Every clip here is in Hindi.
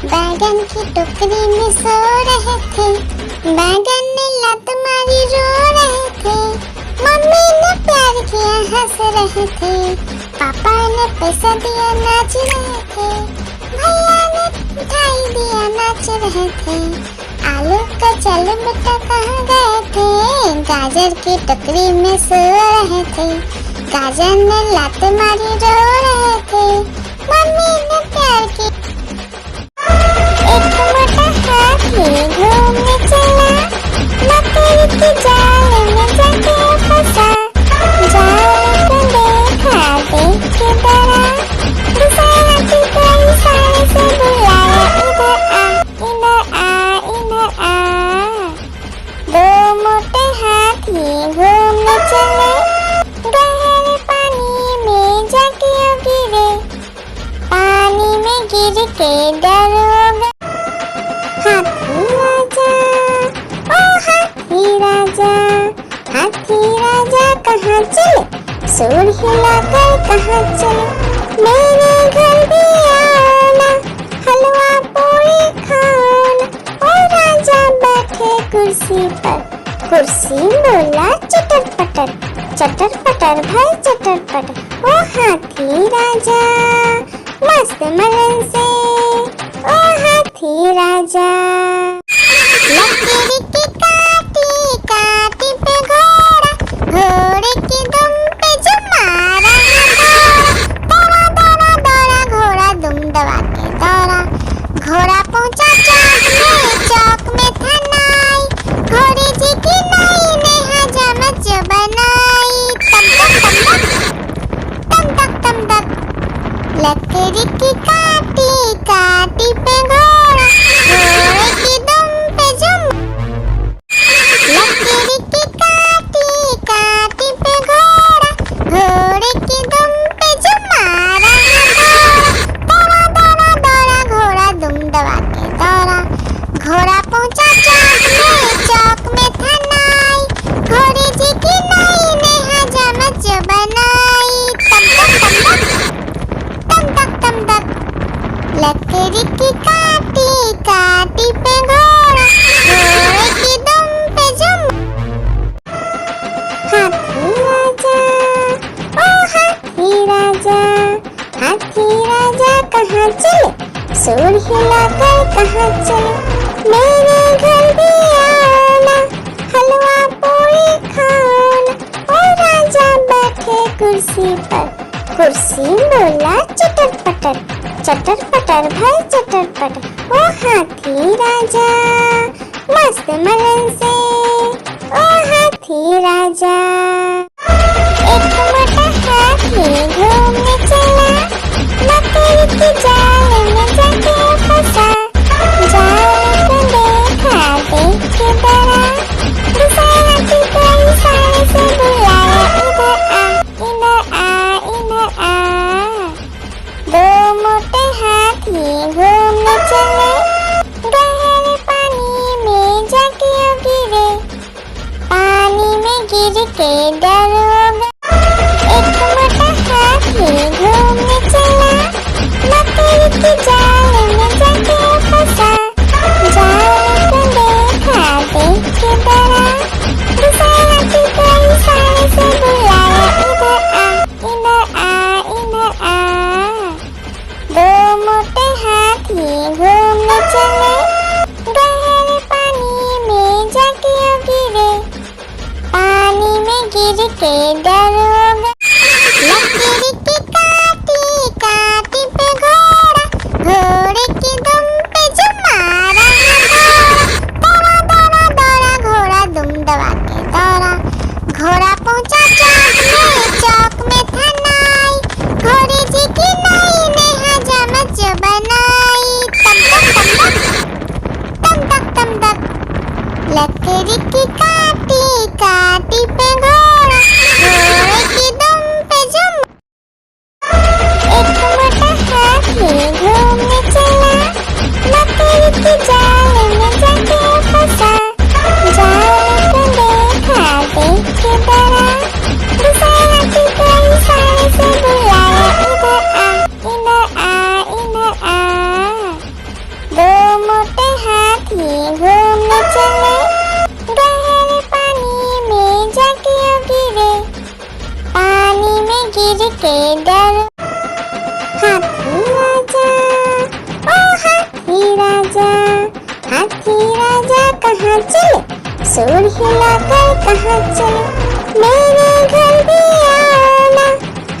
बैगन की टोकरी में सो रहे थे, बैगन ने लत मारी रो रहे थे, मम्मी ने प्यार किया हंस रहे थे, पापा ने पैसा दिया नाच रहे थे, भैया ने मिठाई दिया नाच रहे थे। आलू का चलो बेटा कहाँ गए थे, गाजर की टोकरी में सो रहे थे, गाजर ने लत मारी रो रहे थे, मम्मी ने प्यार किया। एक मोटा हाथी घूमने चला, मकड़ी के जाल में जाके फंसा, जाल को देखा देख के डरा, दूसरे हाथी को इशारे से बुलाया, इधर आ, इधर आ, इधर आ। दो मोटे हाथी घूमने चले, गहरे पानी में जाके गिरे, पानी में गिर के डर हो गए। हाथी राजा कहाँ चले, सूर हिलाकर कहाँ चले, मेरे घर भी आना, हलवा पूरी खाना। और राजा बैठे कुर्सी पर, कुर्सी बोला चटर पटर, चटर पटर भाई चटर पटर। ओ हाथी राजा मस्त मलन से, ओ हाथी राजा। लकड़ी की काटी काटी पे घोड़ा, घोड़े की दुम पे जो मारा दौड़ा दौड़ा दौड़ा घोड़ा दुम दबा के दौड़ा, घोड़ा पहुंचा चौक में था नाई, घोड़े जी की नाई ने हजामत जो बनाई, तम तक तम तक। लकड़ी की काटी काटी पे घोड़ा, घोड़े की दुम पे जो, लकड़ी की काटी काटी पे घोड़ा, घोड़े की दुम पे जो मारा दौड़ा दौड़ा दौड़ा घोड़ा दुम दबा के दौड़ा, घोड़ा पहुंचा चौक में था नाई, घोड़े जी की नाई ने हजामत जो बनाई, तम तक। लकड़ी की काटी काटी पे घोड़ा, घोड़े की दुम पे जो, हाथी राजा ओ हाथी राजा, हाथी राजा कहाँ चले, सूर हिलाकर कहाँ चले, मेरे घर भी आना, हलवा पूरी खाना। और राजा बैठे कुर्सी पर, कुर्सी बोला चटर पटर, चटर पटर भाई चटर पटर। ओ हाथी राजा मस्त मलन से, ओ हाथी राजा। एक मोटा हाथी घूमने चला, मकड़ी के जाल में जाके फंसा, जाल को देखा देख के डरा, दूसरे हाथी को इशारे से बुलाया, इधर आ, इधर आ, इधर आ। दो मोटे हाथी घूमने चले, गहरे पानी में जाके गिरे, पानी में गिर के डर हो गए। एक मोटा हाथी हाथी राजा कहाँ चले, सूंड हिलाकर कहाँ चले, मेरे घर भी आना,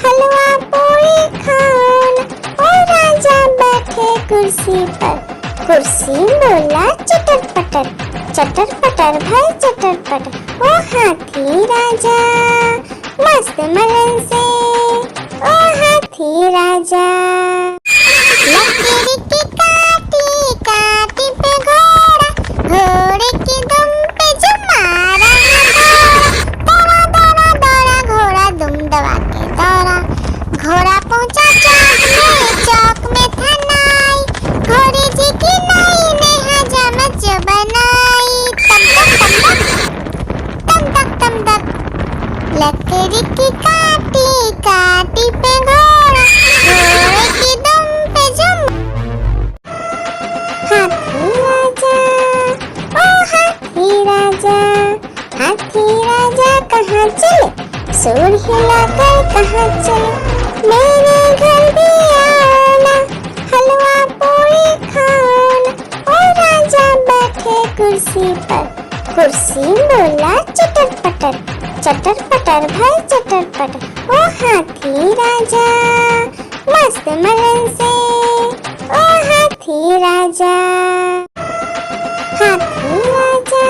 हलवा पूरी खाना। और राजा बैठे कुर्सी पर, कुर्सी बोला चटर पटर भाई चटर पटर। ओ हाथी राजा मस्त मलन से, ओ हाथी राजा। लकड़ी की काटी काटी पे घोड़ा, घोड़े की दुम पे जो मारा दौड़ा दौड़ा दौड़ा घोड़ा दुम दबा के दौड़ा। घोड़ा पहुंचा चौक में था नाई, घोड़े जी की नाई ने हजामत जो बनाई। तम तक लकड़ी की काटी काटी पे घोड़ा, घोड़े की दुम पे जो हाथी राजा, ओ हाथी राजा। हाथी राजा कहाँ चले, सूंड हिलाकर कहाँ चले, मेरे घर भी आना, हलवा पूरी खाना। और राजा बैठे कुर्सी पर, कुर्सी बोला चटर पटर भाई चटर पटर। ओ हाथी राजा मस्त मलन से, ओ हाथी राजा। हाथी राजा,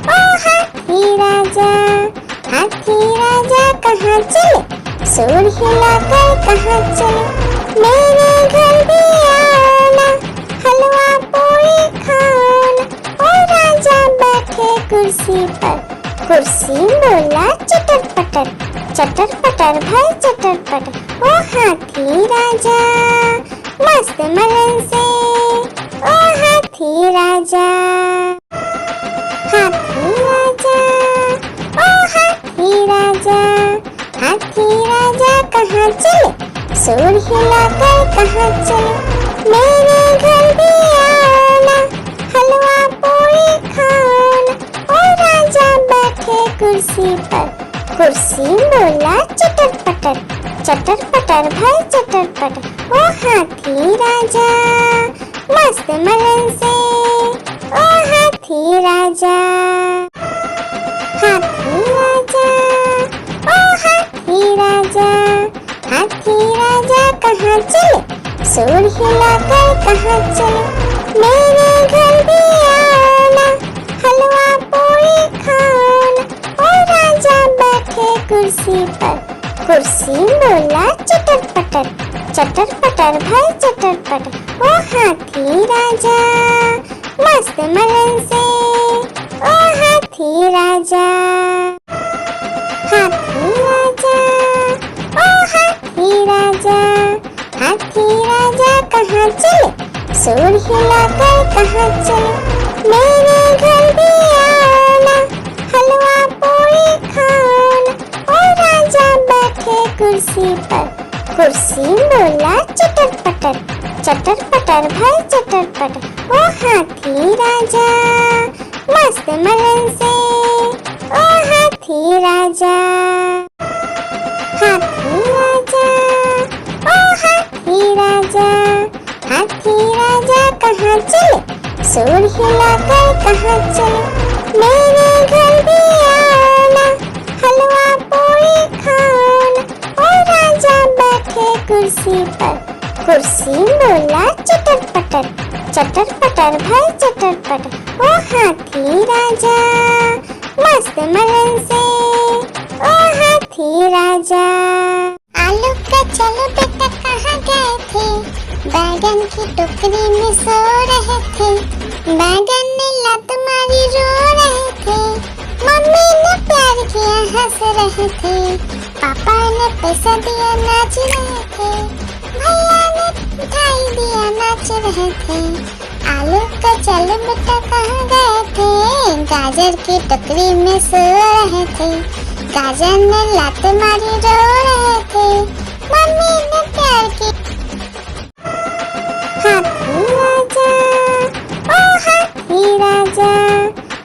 ओ हाथी राजा। हाथी राजा कहाँ चले, सूंड हिलाकर कहाँ चले, मेरे घर भी आना, हलवा पूरी खाना। और राजा बैठे कुर्सी पर, कुर्सी बोला चटर पटर भाई चटर पटर। ओ हाथी राजा मस्त मलन से, ओ हाथी राजा। हाथी राजा, ओ हाथी राजा। हाथी राजा कहाँ चले, सूंड हिलाकर कहाँ चले, मेरे घर भी आना, हलवा पूरी खाना। और राजा बैठे कुर्सी पर, कुर्सी बोला चटर पटर भाई चटर पटर। ओ हाथी राजा मस्त मलन से, ओ हाथी राजा। हाथी राजा, ओ हाथी राजा। हाथी राजा कहाँ चले, सूंड हिलाकर कहाँ चले, मेरे घर भी आना, हलवा पूरी खाना। और राजा बैठे कुर्सी पर, कुर्सी बोला चटर पटर भाई चटर पटर। ओ हाथी राजा मस्त मलन से, ओ हाथी राजा। हाथी राजा, ओ हाथी राजा। हाथी राजा कहाँ चले, सूंड हिलाकर कहाँ चले, मेरे घर भी आना, हलवा पूरी खाना। और राजा बैठे कुर्सी पर, कुर्सी बोला चटर पटर भाई चटर पटर। ओ हाथी राजा मस्त मलन से, ओ हाथी राजा। हाथी राजा, ओ हाथी राजा। हाथी राजा कहाँ चले, सूंड हिलाकर कहाँ चले, मेरे घर भी आना, हलवा पूरी खाना। और राजा बैठे कुर्सी पर, कुर्सी बोला चटर पटर भाई चटर पटर। ओ हाथी राजा मस्त मलन से, ओ हाथी राजा। आलू का चलो बेटा कहाँ गए थे, बैगन की टोकरी में सो रहे थे, बैगन ने लत मारी रो रहे थे, मम्मी ने प्यार किया हंस रहे थे, पापा ने पैसा दिया नाच रहे थे, भैया ने मिठाई दिया नाच रहे थे। आलू का चलो बेटा कहाँ गए थे, गाजर की टोकरी में सो रहे थे, गाजर ने लात मारी रो रहे थे, मम्मी ने प्यार की। हाथी राजा, ओ हाथी राजा।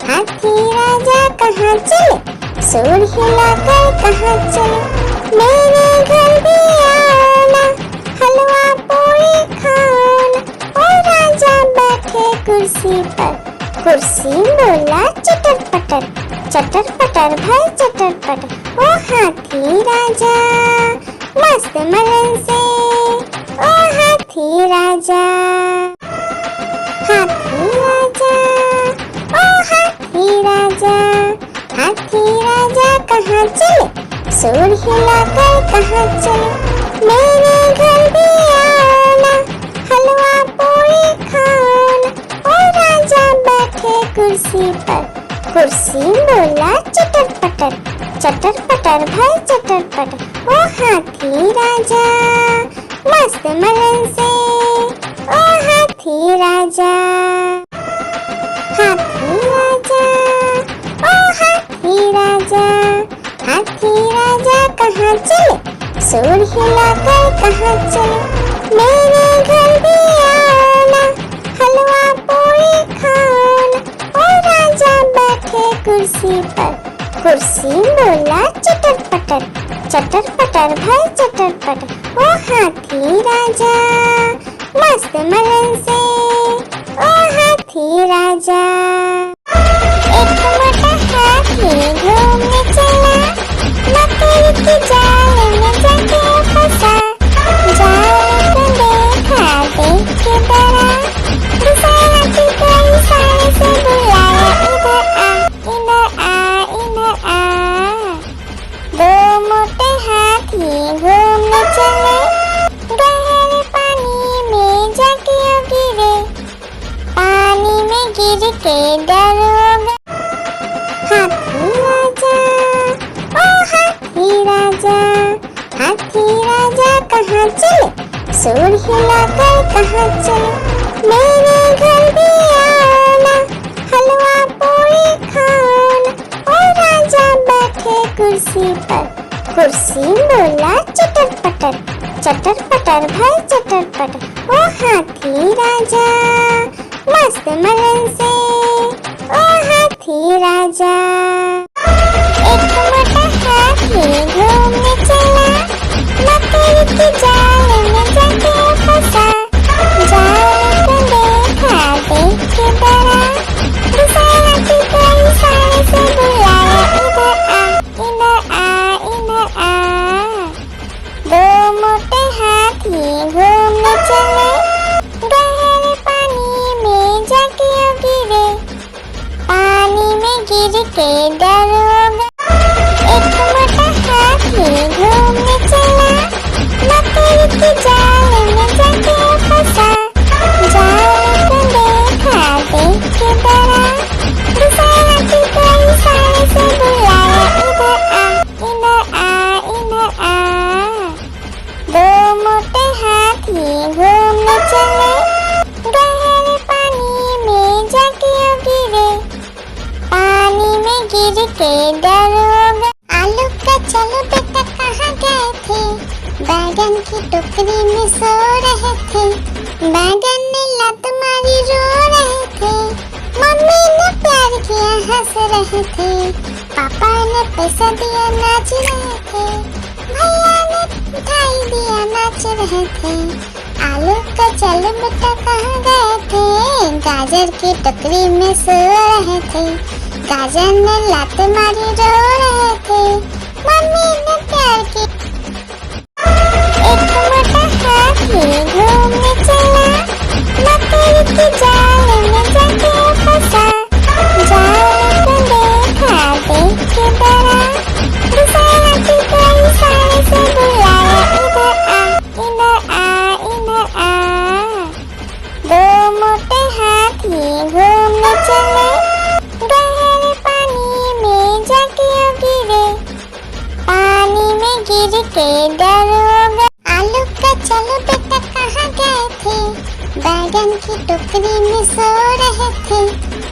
हाथी राजा कहाँ चले, सूंड हिलाकर कहाँ चले, मेरे घर भी आना, हलवा पूरी खाना। और राजा बैठे कुर्सी पर, चटर पटर भाई चटर पटर, ओ हाथी राजा मस्त मलन से, ओ हाथी राजा। हाथी राजा, ओ हाथी राजा, हाथी राजा कहाँ चले, सूर हिलाकर कहाँ चले, मेरे घर भी आना, हलवा पूरी खाना। ओ राजा बैठे कुर्सी पर, कुर्सी बोला चटर पटर भाई चटर पटर, ओ हाथी राजा मस्त मलन से, ओ हाथी राजा। हाथी राजा, ओ हाथी राजा, हाथी राजा कहाँ चले, सूर हिलाकर कहाँ चले, मेरे घर भी आना, हलवा पूरी खाना। ओ राजा बैठे कुर्सी पर, कुर्सी बोला चटर पटर भाई चटर पटर, ओ हाथी राजा मस्त मलन से, ओ हाथी राजा। एक मोटा हाथी घूमने चला, मकड़ी की जाल में जाके फंसा, जाल को देखा देख के डरा, दूसरा हाथी कई सारे से बुलाया, इधर आ इधर आ। दो मोटे हाथी घूमने चले, गहरे पानी में जाके गिरे, पानी में गिर के डर हो गए। हाथी राजा, ओ हाथी राजा, हाथी राजा कहाँ चले, सूर हिलाकर कहाँ चले, मेरे घर भी आना, हलवा पूरी खाना। ओ राजा बैठे कुर्सी पर, कुर्सी बोला चटर पटर भाई चटर पटर, ओ हाथी राजा मस्त मलन से, ओ हाथी राजा। एक मोटा हाथी घूमने चला, मकड़ी की जाल में जाके फंसा, जाल को देखा देख के डरा, दूसरा हाथी कई सारे से बुलाया, इधर आ इधर आ। दो मोटे हाथी घूमने चले, गहरे पानी में जाके गिरे, पानी में गिर के डर हो गए। एक मोटा हाथी घूमने चला, मकड़ी की जाल में जाके फंसा, जाल को देखा देख के डरा, दूसरा हाथी कई सारे से बुलाया, इधर आ। दो मोटे हाथी घूमने चले, गहरे पानी में जाके गिरे, पानी में गिर के डर हो गए। आलू का चलो बेटा कहाँ गए थे, बैगन की टोकरी में सो रहे थे, बैगन ने लत मारी रो रहे थे, मम्मी ने प्यार किया हंस रहे थे, पापा ने पैसा दिया नाच रहे थे, भैया ने मिठाई दिया नाच रहे थे। आलू का चलो बेटा कहाँ गए थे, गाजर की टोकरी में सो रहे थे, गाजर ने लात मारी रो रहे थे, मम्मी ने प्यार की। एक मोटा हाथी घूमने चला, मकड़ी की जाल में जाके फंसा, जाल को देखा देख के डरा, दूसरा हाथी कई सारे से बुलाया, इधर आ। दो मोटे हाथी घूमने चले, गहरे पानी में जाके गिरे, पानी में गिर के डर हो गए। आलू का चलो बेटा कहाँ गए थे, बैगन की टोकरी में सो रहे थे,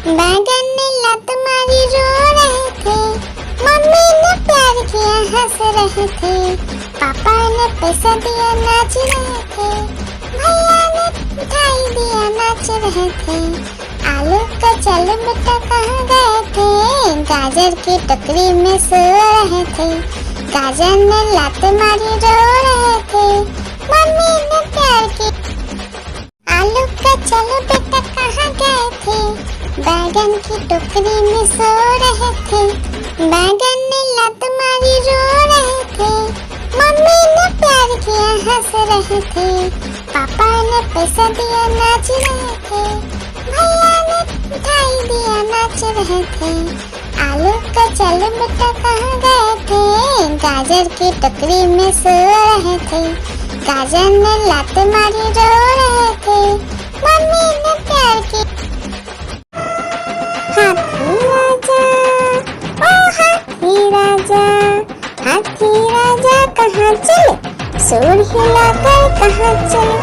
बैगन ने लत मारी रो रहे थे, मम्मी ने प्यार किया हंस रहे थे, पापा ने पैसा दिया नाच रहे थे, भैया ने मिठाई दिया नाच रहे थे। आलू का चलो बेटा कहाँ गए थे, गाजर की टोकरी में सो रहे थे, गाजर ने लात मारी रो रहे थे, मम्मी ने प्यार की। आलू का चलो बेटा कहाँ गए थे, बैगन बैगन की टोकरी में सो रहे थे, बैगन ने लत मारी रो रहे थे, मम्मी ने प्यार किया हंस रहे थे, पापा ने पैसा दिया नाच रहे थे, भैया ने मिठाई दिया नाच रहे थे, आलू का चल बेटा कहाँ गए थे, गाजर की टोकरी में सो रहे थे, गाजर ने लात मारी रो रहे थे, मम्मी ने प्यार की। हाथी राजा, ओ हाथी राजा, हाथी राजा कहाँ चले, सूर हिलाकर कहाँ चले,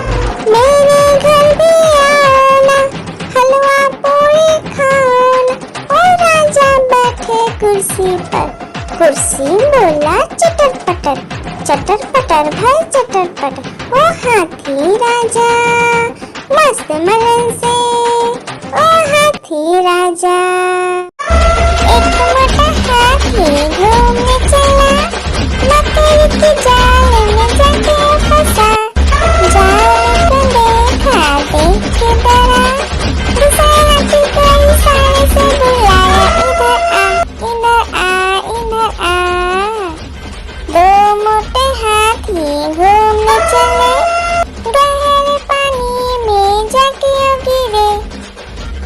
मेरे घर भी आना, हलवा पूरी खाना, ओ राजा बैठे कुर्सी पर, कुर्सी बोला चटर पटर भाई चटर पटर, ओ हाथी राजा मस्त मलन से, ओ हाथी राजा। एक मोटा हाथी घूमने चला, मकड़ी की जाल में जाके फंसा, जाल को देखा देख के डरा, दूसरे हाथी को इशारे से बुलाया, इधर आ इधर आ। दो मोटे हाथी घूमने चले, गहरे पानी में जाके गिरे,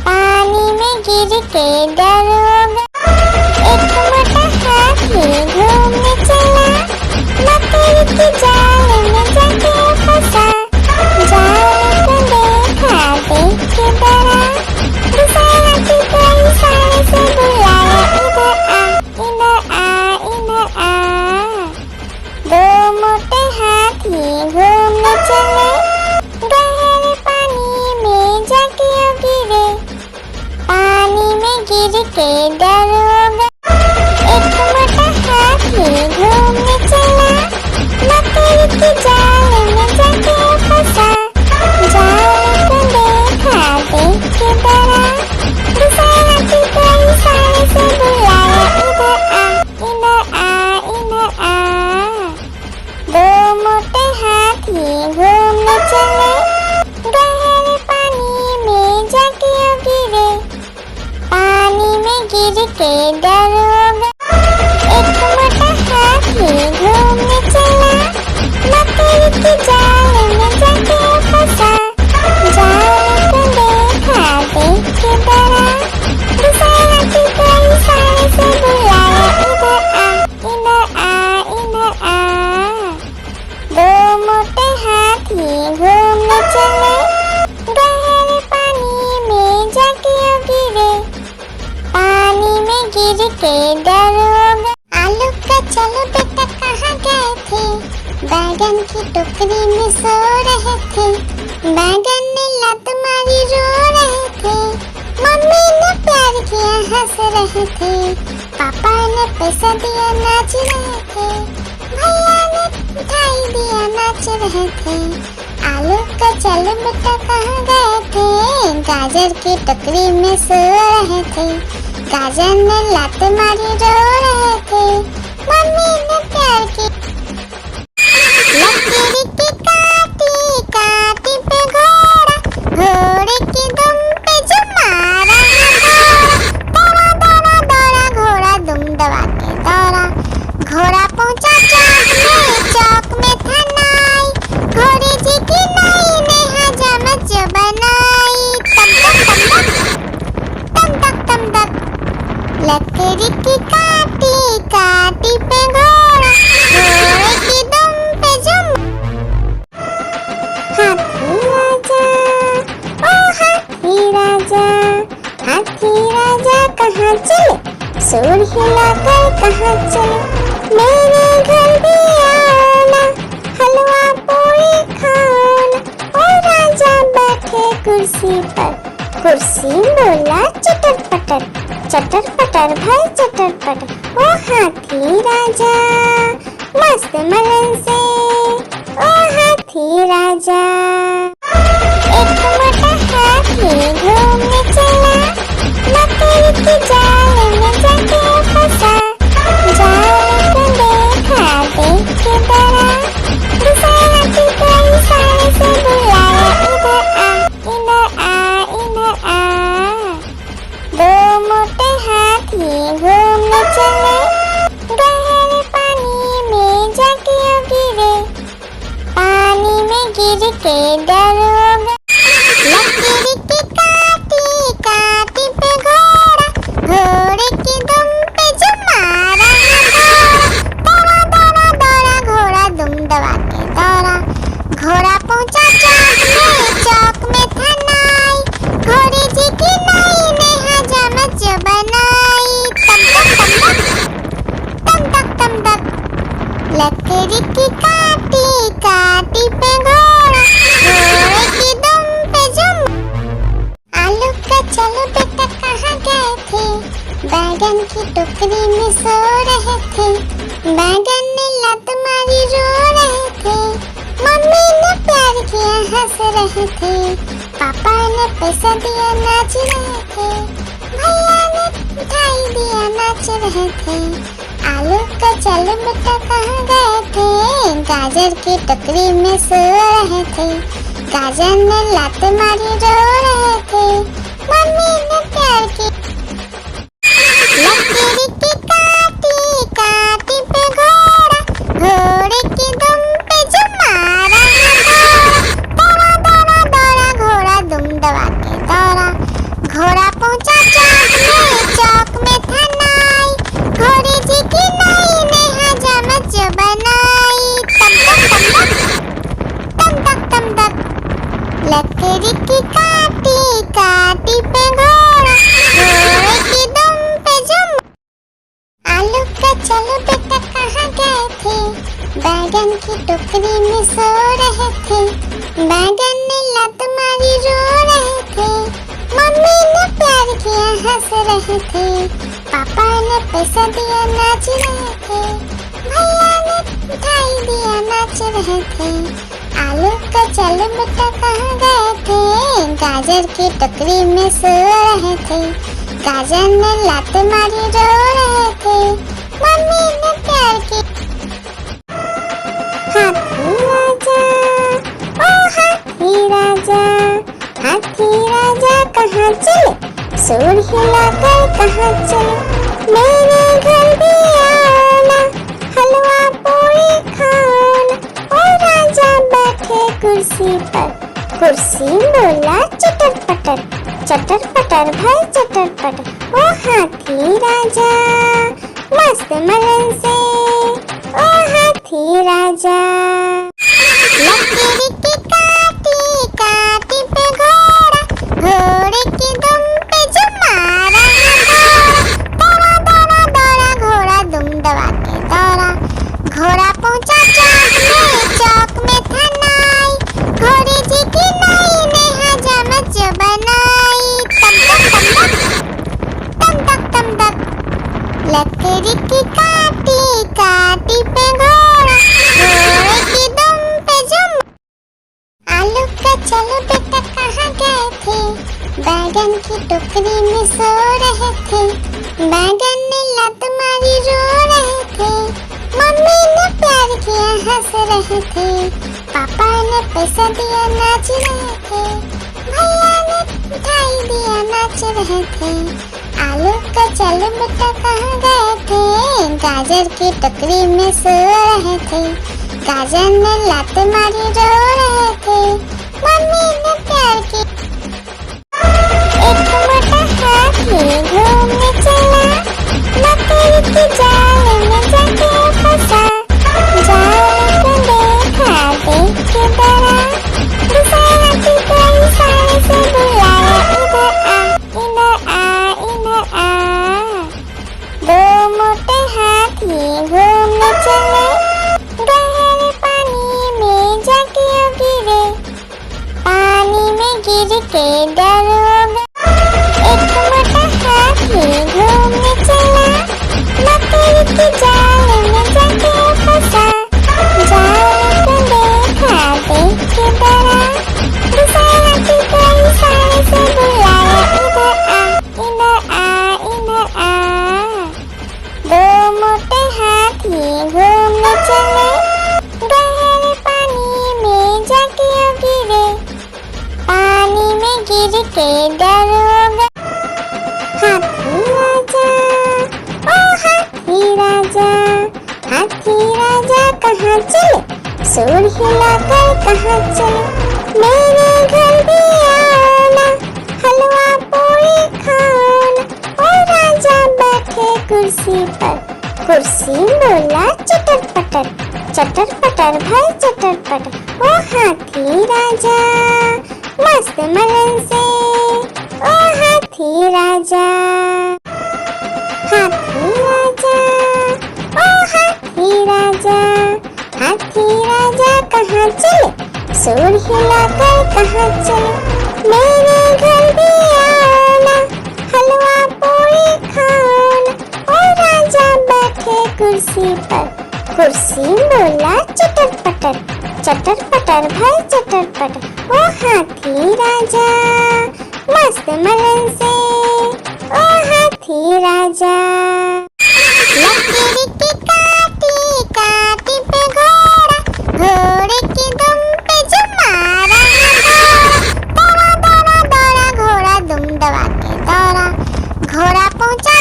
पानी में गिर के डर हो गया। एक मोटा हाथी घूमने चला, मकड़ी की जाल में जाके फंसा, जाल को देखा देख के डरा, दूसरे हाथी को इशारे से बुलाया, इधर आ इधर आ। दो मोटे हाथी घूमने चले, गहरे पानी में जाके गिरे, पानी में गिर के डर हो गया। एक मोटा हाथी घूमने चला, मकड़ी की जाल में जाके फंसा, जाल को देखा देख के डरा, दूसरे हाथी को इशारे से बुलाया, इधर आ इधर आ। दो मोटे हाथी घूमने चले, गहरे पानी में जाके गिरे, पानी में गिर के डर हो गया। एक मोटा हाथी घूमने चला, मकड़ी की जाल में जाके फंसा, जाल को देखा देख के डरा, दूसरे हाथी को इशारे से बुलाया, इधर आ इधर आ। दो मोटे हाथी घूमने चले, गहरे पानी में जाके गिरे, पानी में गिर के डर हो गया। आलू का चलो बेटा कहाँ गए थे, बैगन की टोकरी में सो रहे थे, बैगन ने लत मारी रो रहे थे, मम्मी ने प्यार किया हंस रहे थे, पापा ने पैसा दिया नाच रहे थे, भैया ने मिठाई दिया नाच रहे थे, आलू का चल बेटा कहाँ गए थे, गाजर की टोकरी में सो रहे थे, गाजर ने लात मारी रो रहे थे, मम्मी ने प्यार की। लकड़ी की काटी काटी पे घोड़ा, घोड़े की दुम पे जो मारा दौड़ा दौड़ा दौड़ा घोड़ा दुम दबा के दौड़ा, घोड़ा पहुंचा चौक में था नाई, घोड़े जी की नाई ने हजामत जो बनाई, तम तक तम तक। लकड़ी की काटी काटी पे घोड़ा, घोड़े की दुम पे जो हाथी राजा, ओ हाथी राजा, हाथी राजा कहाँ चले, सूर हिलाकर कहाँ चले, मेरे घर भी आना, हलवा पूरी खाना, ओ राजा बैठे कुर्सी पर, कुर्सी बोला चटर पटर भाई चटर पटर, ओ हाथी राजा मस्त मलन से, ओ हाथी राजा। एक मोटा हाथी घूमने चला, मकड़ी की जाल में जाके फंसा, जाल को देखा देख के डरा, दूसरे हाथी को इशारे से बुलाया, इधर आ इधर आ इधर आ। दो के डरोगे। लकड़ी की काटी काटी पे घोड़ा, घोड़े की दुम पे जो मारा दौड़ा दौड़ा दौड़ा घोड़ा दुम दबा के दौड़ा। घोड़ा पहुंचा चौक में था नाई, घोड़े जी की नाई ने हजामत जो बनाई। तम तक तम तक लकड़ी की काटी काटी पे घोड़ा, घोड़े की दुम पे जो। आलू का चलो बेटा कहाँ गए थे, बैगन की टोकरी में सो रहे थे। बैगन ने लत मारी रो रहे थे, मम्मी ने प्यार किया हंस रहे थे। पापा ने पैसा दिया नाच रहे थे, भैया ने मिठाई दिया नाच रहे थे। आलू का चलो बेटा कहाँ गए थे, गाजर की टोकरी में सो रहे थे। गाजर ने लात मारी रो रहे थे, मम्मी ने प्यार की। लकड़ी की काटी काटी पे घोड़ा, घोड़े की दुम पे जो मारा दौड़ा दौड़ा दौड़ा घोड़ा दुम दबा के दौड़ा। घोड़ा पहुंचा चौक में था नाई, घोड़े जी की नाई ने हजामत जो बनाई। तम तक लकड़ी की काटी काटी पे घोड़ा, घोड़े की दुम पे जो। आलू का चलो बेटा कहाँ गए थे, बैगन की टोकरी में सो रहे थे। बैगन ने लत मारी रो रहे थे, मम्मी ने प्यार किया हंस रहे थे। पापा ने पैसा दिया नाच रहे थे, भैया ने मिठाई दिया नाच रहे थे। आलू का चलो बेटा कहाँ गए थे, गाजर की टोकरी में सो रहे थे। गाजर ने लात मारी रो रहे थे, मम्मी ने प्यार की। हाथी राजा ओ हाथी राजा, हाथी राजा कहाँ चले, सूर हिलाकर कहाँ चले। मेरे घर भी आना, हलवा पूरी खाना। ओ राजा बैठे कुर्सी पर, कुर्सी बोला चटर पटर, चटर पटर भाई चटर पटर। ओ हाथी राजा मस्त मलन से, ओ हाथी राजा। लकड़ी की काटी काटी पे घोड़ा, घोड़े की दुम पे जो मारा दौड़ा दौड़ा दौड़ा घोड़ा दुम दबा के दौड़ा। घोड़ा पहुंचा चौक में था नाई, घोड़े जी की नाई ने हजामत जो बनाई। तम तक लकड़ी की काटी काटी पे घोड़ा, घोड़े की दुम पे जो। आलू का चलो बेटा कहाँ गए थे, बैगन की टोकरी में सो रहे थे। बैगन ने लत मारी रो रहे थे, मम्मी ने प्यार किया हंस रहे थे। पापा ने पैसा दिया नाच रहे थे, भैया ने मिठाई दिया नाच रहे थे। आलू का चलो बेटा कहाँ गए थे, गाजर की टोकरी में सो रहे थे। गाजर ने लात मारी रो रहे थे, मम्मी ने प्यार की। एक मोटा हाथी घूमने चला, लकड़ी की जाल में जाके फंसा। जाल को देखा देख के डरा, दूसरे हाथी को इशारे से बुलाया, इधर आ इधर आ इधर आ। दो मोटे हाथी घूमने चले, गहरे पानी में जाके गिरे। पानी में गिर के डरोगे। एक मोटा हाथी घूमने चला, लकड़ी की जाल में जाके फंसा। जाल को देखा देख के डरा, दूसरे हाथी को इशारे से बुलाया, इधर आ इधर आ इधर आ। दो मोटे हाथी घूमने चले, गहरे पानी में जाके गिरे। पानी में गिर के डरोगे। हाथी राजा ओ हाथी राजा, हाथी राजा कहाँ चले, सूर हिलाकर कहाँ चले। कुर्सी पर। कुर्सी बोला चटर पटर, चटर पटर भाई चटर पटर। ओ हाथी राजा मस्त मलन से, ओ हाथी राजा, हाथी राजा, ओ हाथी राजा, हाथी राजा कहाँ चले, सूर हिलाकर कहाँ चले। मेरे घर भी आना, हलवा पूरी खाना। ओ राजा बैठे कुर्सी पर। कुर्सी बोला चटर पटर, चटर पटर भाई चटर पटर। ओ हाथी राजा मस्त मलन से, ओ हाथी राजा। लकड़ी की काटी काटी पे घोड़ा, घोड़े की दुम पे जो मारा दौड़ा दौड़ा दौड़ा घोड़ा दुम दबा के दौड़ा। घोड़ा पहुंचा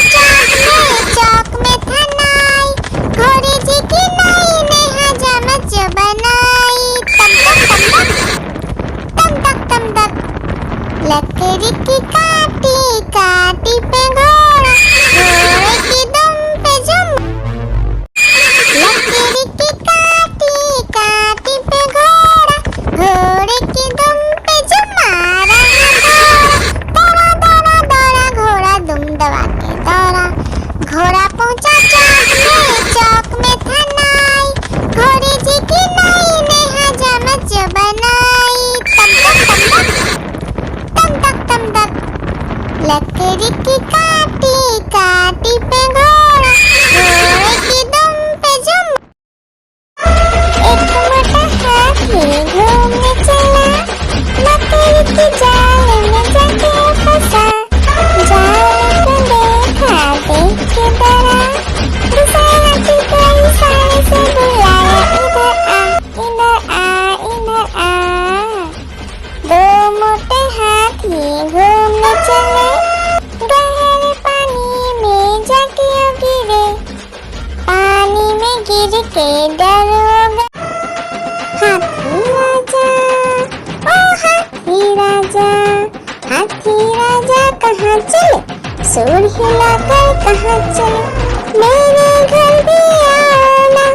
चौक में था नाई, घोड़े जी की नाई ने हजामत जो बनाई। तम तक तम तक लकड़ी की काटी काटी पे घोड़ा, घोड़े की दुम पे जो, लकड़ी की काटी काटी पे घोड़ा, घोड़े की दुम पे जो मारा दौड़ा दौड़ा दौड़ा घोड़ा दुम दबा के दौड़ा। घोड़ा पहुंचा चौक में था नाई, घोड़े जी की नाई ने हजामत जो बनाई। तम तक लकड़ी की काटी काटी पे घोड़ा, घोड़े की दुम पे जो। एक मोटा हाथी घूमने चला, लकड़ी की जाल में जाके फंसा। जाल को देखा देख के डरा, दूसरे हाथी को इशारे से बुलाया, इधर आ इधर आ इधर आ। दो मोटे हाथी घूमने चले, गहरे पानी में जाके गिरे। पानी में गिर के डर हो गया। हाथी राजा, ओ हाथी राजा, हाथी राजा कहाँ चले, सूर हिलाकर कहाँ चले। मेरे घर भी आना,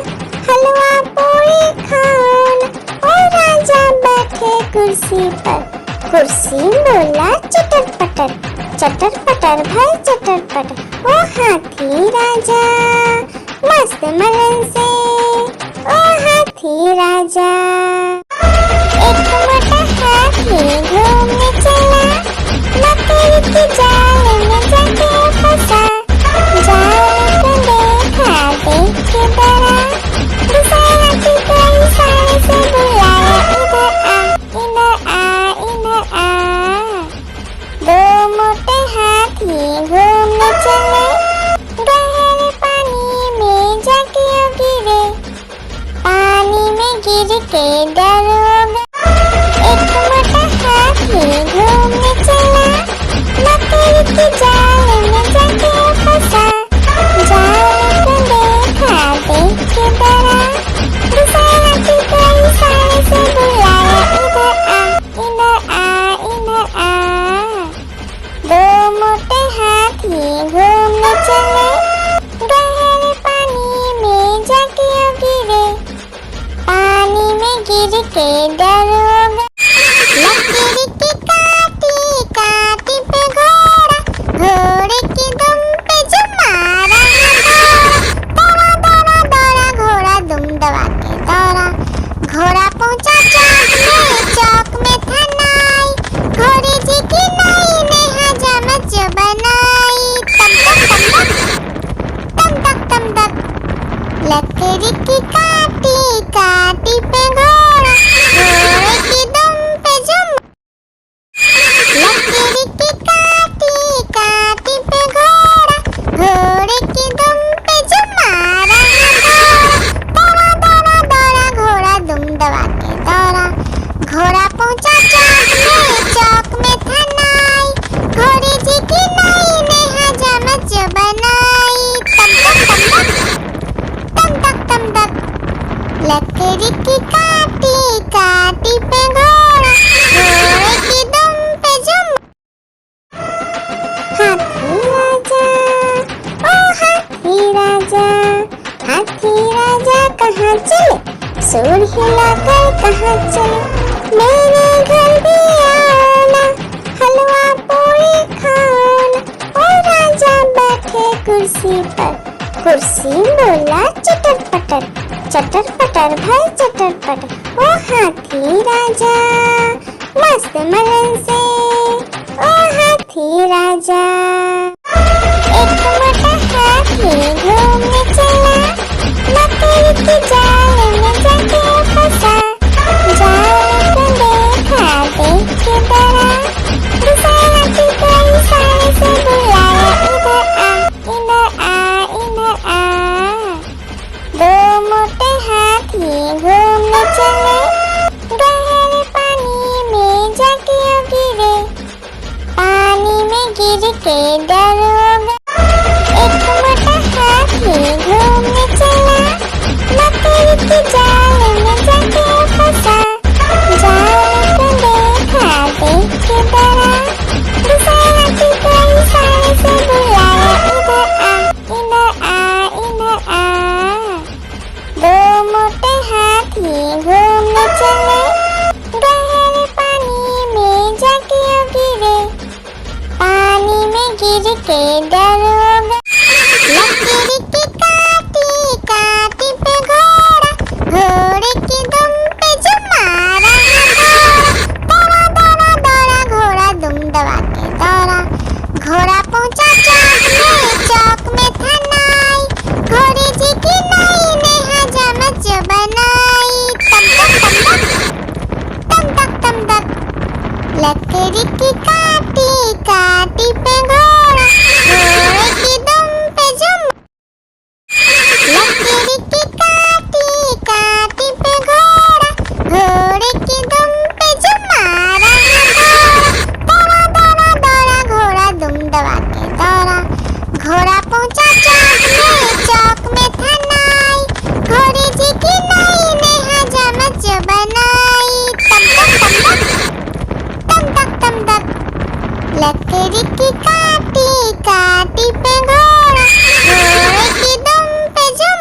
हलवा पूरी खाना। ओ राजा बैठे कुर्सी पर। कुर्सी बोला चटर पटर, चटर पटर भाई चटर पटर। ओ हाथी राजा मस्त मलन से, ओ हाथी राजा। एक मोटा हाथी घूमने चला, लकड़ी की जाल में जाके फंसा। जाल को देखा देख के डरा, दूसरे हाथी को इशारे से बुलाया, इधर आ इधर आ। दो मोटे हाथी घूमने चले, गहरे पानी में जाके गिरे। पानी में गिर के डर हो गया। एक मोटा हाथी घूमने चला, लकड़ी की जाल में जाके फंसा। जाल को देखा देख के डरा, दूसरे हाथी को इशारे से बुलाया, इधर आ इधर आ। दो मोटे हाथी घूमने चले, गहरे पानी में जाके गिरे। पानी में गिर के डर हो गया। लकड़ी की काटी काटी पे घोड़ा, घोड़े की दुम पे जो मारा दौड़ा दौड़ा दौड़ा घोड़ा दुम दबा के दौड़ा। घोड़ा पहुंचा चौक में था नाई, घोड़े जी की नाई ने हजामत जो बनाई। तम तक लकड़ी की काटी काटी पे घोड़ा, घोड़े की दुम पे जो, लकड़ी की काटी काटी पे घोड़ा, घोड़े की दुम पे जो मारा दौड़ा दौड़ा दौड़ा घोड़ा दुम दबा के दौड़ा। घोड़ा पहुंचा चौक में था नाई, घोड़े जी की नाई ने हजामत जो बनाई। तम तक लकड़ी की काटी काटी पे घोड़ा, घोड़े की दुम पे जो। हाथी राजा, ओ हाथी कहाँ चले, मेरे घर भी आना, हलवा पूरी खाना। ओ राजा बैठे कुर्सी पर, कुर्सी बोला चटर पटर, चटर पटर भाई चटर पटर। ओ हाथी राजा मस्त मलन से, ओ हाथी राजा। एक मोटा हाथी घूमने चला, मकड़ी की जाल में जाके फंसा। जाल को देखा देख के डरा, दूसरा हाथी को इशारे से बुलाया, इधर आ इधर आ इधर आ। दो मोटे हाथी घूमने चले, गहरे पानी में जाके गिरे, पानी में गिर के डर हो गया। एक मोटा हाथी घूमने चला, मकड़ी की जाल में जाके फंसा। जाल को देखा देख के डरा, दूसरा हाथी को इशारे से बुलाया, इधर आ इधर आ इधर आ। दो मोटे हाथी घूमने चले, गहरे पानी में जाके गिरे, पानी में गिर के डर हो गया। लकड़ी की काटी काटी पे घोड़ा, घोड़े की दुम पे जो मारा दौड़ा दौड़ा दौड़ा घोड़ा दुम दबा के दौड़ा। घोड़ा पहुंचा चौक में था नाई, घोड़े जी की नाई ने हजामत जो बनाई। तम तक तम तक, लकड़ी की काटी काटी पे घोड़ा, घोड़े की दुम पे जो, लकड़ी की काटी काटी पे घोड़ा, घोड़े की दुम पे जो मारा दौड़ा दौड़ा दौड़ा घोड़ा दुम दबा के दौड़ा। घोड़ा पहुंचा चौक में था नाई, घोड़े जी की नाई ने हजामत जो बनाई। तम तक, लकड़ी की काटी काटी पे घोड़ा, घोड़े की दुम पे जो,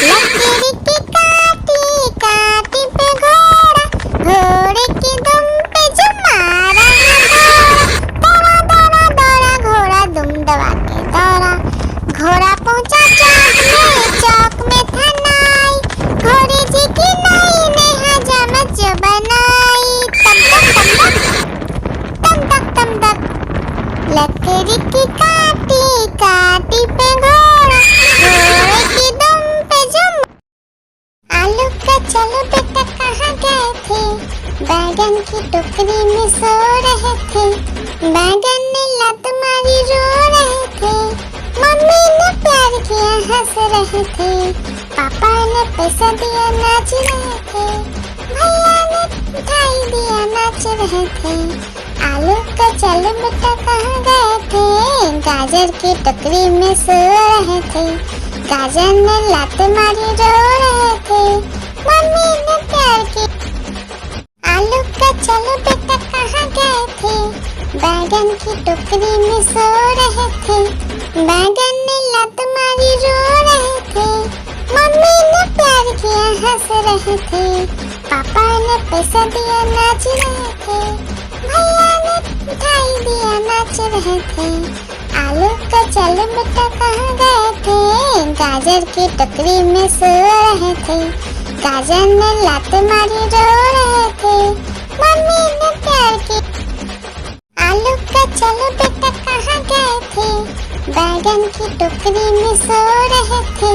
लकड़ी की काटी काटी पे घोड़ा, घोड़े की दुम पे जो मारा दौड़ा दौड़ा दौड़ा घोड़ा दुम दबा के दौड़ा। घोड़ा पहुंचा चौक में था नाई, घोड़े जी की नाई ने हजामत जो बनाई। तम तक, लकड़ी की काटी काटी पे घोड़ा, घोड़े की दुम पे जो। आलू का चलो बेटा कहाँ गए थे, बैगन की टोकरी में सो रहे थे। बैगन ने लत मारी रो रहे थे, मम्मी ने प्यार किया हंस रहे थे, पापा ने पैसा दिया नाच रहे थे, भैया ने मिठाई दिया नाच रहे थे। आलू का चलो बेटा कहाँ गए थे, गाजर की टोकरी में सो रहे थे। गाजर ने लात मारी रो रहे थे, मम्मी ने प्यार की। आलू का चलो बेटा कहाँ गए थे, बैगन की टोकरी में सो रहे थे। बैगन ने लात मारी रो रहे थे, मम्मी ने प्यार किया हंस रहे थे, पापा ने पैसा दिया नाच रहे थे, भैया ने मिठाई दिया नाच रहे थे। आलू का चलो बेटा कहाँ गए थे, गाजर की टोकरी में सो रहे थे। गाजर ने लात मारी रो रहे थे, मम्मी ने प्यार की। आलू का चलो बेटा कहाँ गए थे, बैगन की टोकरी में सो रहे थे।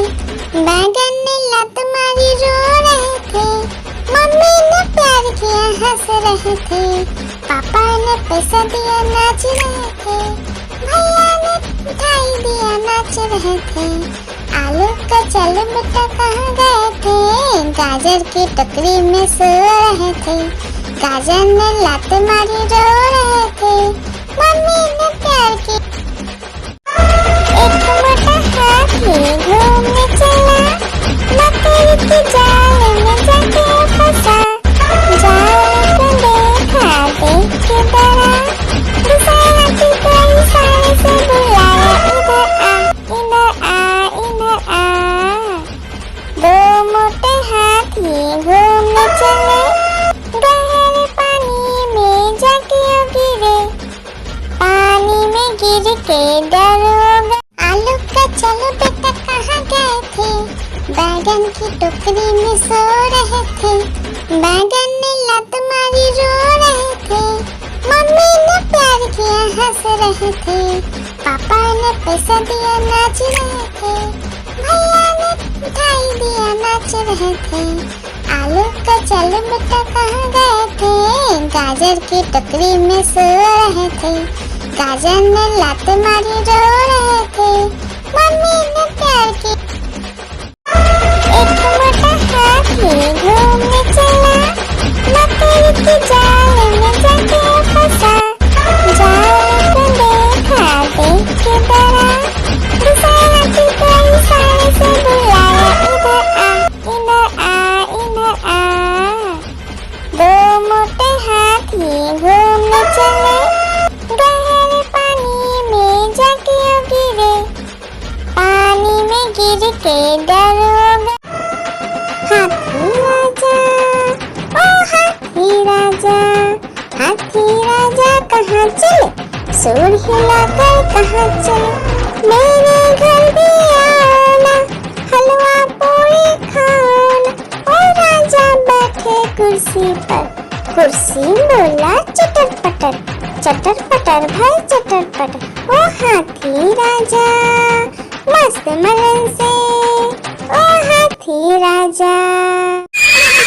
बैगन ने लात मारी रो रहे थे, मम्मी ने प्यार किया हंस रहे थे, पापा ने पैसा दिया नाच रहे थे, भैया ने मिठाई दिया नाच रहे थे। आलू का चलो बेटा कहाँ गए थे, गाजर की टोकरी में सो रहे थे। गाजर ने लात मारी रो रहे थे, मम्मी ने प्यार की। एक मोटा हाथी घूमने चला, मकड़ी की जाल में जाके फंसा। जाल को देखा देख के डरा, दूसरा हाथी को इशारे से बुलाया, इधर आ इधर आ इधर आ। दो मोटे हाथी घूम की टोकरी में सो रहे थे, बैगन ने लात मारी रो रहे थे, मम्मी ने प्यार किया हंस रहे थे, पापा ने पैसा दिया नाच रहे थे, भैया ने मिठाई दिया नाच रहे थे, आलू का चलो बेटा कहाँ गए थे, गाजर की टोकरी में सो रहे थे, गाजर ने लात मारी रो रहे थे, मम्मी ने प्यार की। एक मोटा हाथी घूमने चला, मकड़ी की जाल में जाके फंसा, जाल को देखा देख के डरा, दूसरे हाथी को इशारे से बुलाया, इधर आ, इधर आ, इधर आ। दो मोटे हाथी घूमने चले, गहरे पानी में जाके गिरे, पानी में गिर के डर हो गए। हाथी राजा कहाँ चले, सूर हिलाकर कहाँ चले, मेरे घर भी आना, हलवा पूरी खाना। और राजा बैठे कुर्सी पर, कुर्सी बोला चटर पटर, चटर पटर भाई चटर पटर। ओ हाथी राजा मस्त मलन से, ओ हाथी राजा।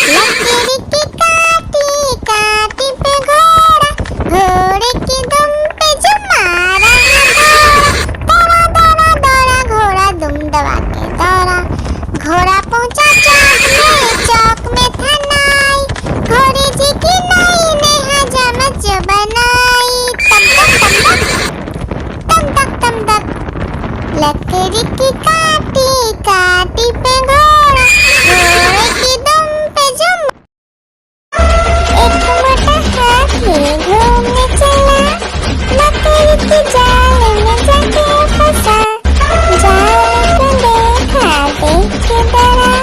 लकड़ी की काटी काटी पे घोड़ा, घोड़े की दुम पे जो मारा दौड़ा दौड़ा दौड़ा घोड़ा दुम दबा के दौड़ा, घोड़ा पहुंचा चौक में था नाई, घोड़े जी की नाई ने हजामत जो बनाई, तम तक तम तक। लकड़ी की काटी काटी पे घोड़ा, घोड़े की दुम पे जो। एक मोटा हाथी घूमने चला, मकड़ी की जाल में जाके फंसा, जाल को देखा देख के डरा,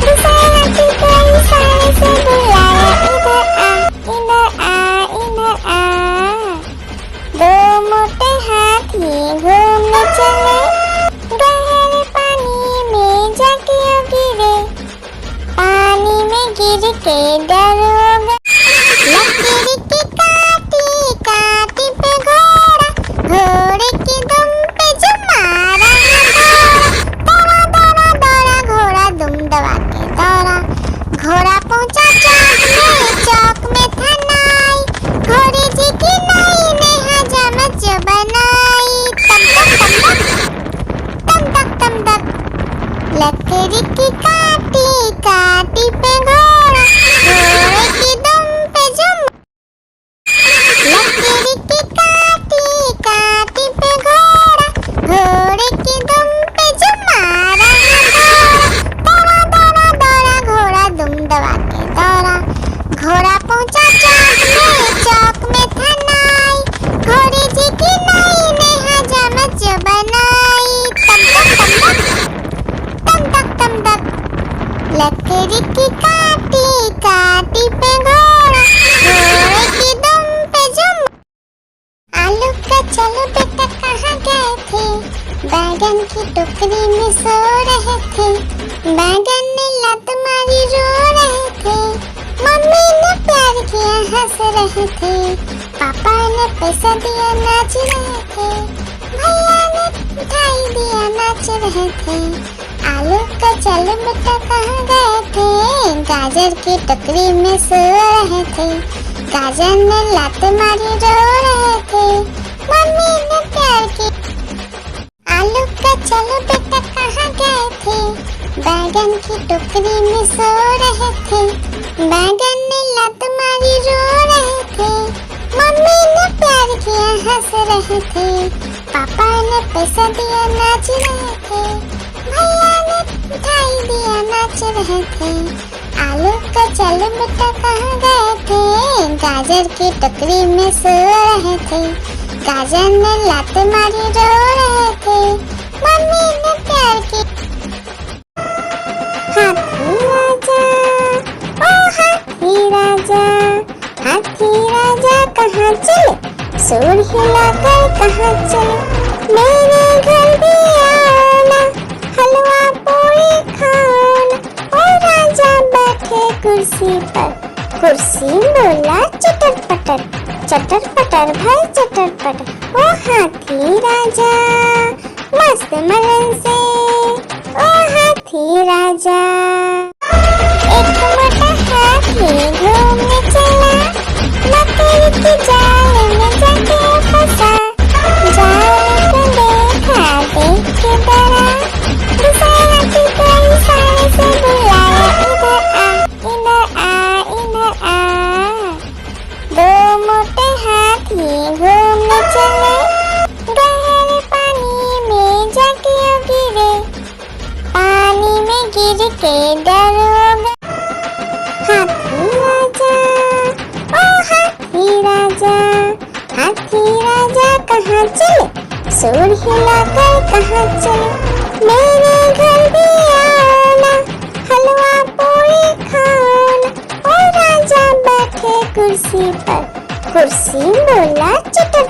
दूसरे हाथी को इशारे से बुलाया, इधर आ, इधर आ, इधर आ। दो मोटे हाथी घूमने चले, गहरे पानी में जाके गिरे, पानी में गिर के डर हो गए। लकड़ी की काटी काटी पे घोड़ा, घोड़े की दुम पे जो मारा दौड़ा दौड़ा दौड़ा घोड़ा दुम दबा के दौड़ा, घोड़ा पहुंचा चौक में था नाई, घोड़े जी की नाई ने हजामत जो बनाई, तम तक तम तक। लकड़ी की काटी काटी पे घोड़ा, घोड़े की दुम पे जो। लकड़ी की काटी काटी पे घोड़ा, घोड़े की दुम पे जो मारा दौड़ा दौड़ा दौड़ा घोड़ा दुम दबा के दौड़ा, घोड़ा पहुंचा चौक में था नाई, घोड़े जी की नाई ने हजामत जो बनाई, तम तक। लकड़ी की काटी काटी पे घोड़ा, घोड़े की दुम पे जो। आलू का चलो बेटा कहाँ गए थे, बैगन की टोकरी में सो रहे थे, बैगन ने लात मारी रो रहे थे, मम्मी ने प्यार किया हंस रहे थे, पापा ने पैसा दिया नाच रहे थे, भैया ने मिठाई दिया नाच रहे थे, आलू का चलो बेटा कहाँ गए थे, गाजर की टोकरी में सो रहे थे, गाजर ने लात मारी रो रहे थे, मम्मी ने प्यार की। आलू का चलो बेटा कहाँ गए थे, बैगन की टोकरी में सो रहे थे, बैगन ने लात मारी रो रहे थे, मम्मी ने प्यार किया हंस रहे थे, पापा ने पैसा दिया नाच रहे थे, भैया ने मिठाई दिया नाच रहे थे, आलू का चलो बेटा कहाँ गए थे, गाजर की टोकरी में सो रहे थे, गाजर ने लात मारी रो रहे थे, मम्मी ने प्यार की। हाथी राजा, ओ हाथी राजा, हाथी राजा कहाँ चले, सूर हिलाकर कहाँ चले, मेरे घर भी आना, हलवा पूरी खाना। कुर्सी पर। कुर्सी बोला चटर पटर भाई चटर पटर। ओ हाथी राजा मस्त मलन से, ओ हाथी राजा। एक मोटा हाथी घूमने चला, मकड़ी की जाल में जाके फंसा। जाल को देखा देख के डरा, दूसरे हाथी को इशारे से बुलाया, इधर आ इधर आ। दो मोटे हाथी घूमने चले, गहरे पानी में जाके गिरे। पानी में गिर के डर हो गए। हाथी राजा ओ हाथी राजा, हाथी राजा कहाँ चले, सूर हिलाकर कहाँ चले। मेरे घर भी आना, हलवा पूरी खाना। ओ राजा बैठे कुर्सी पर। कुर्सी बोला चटर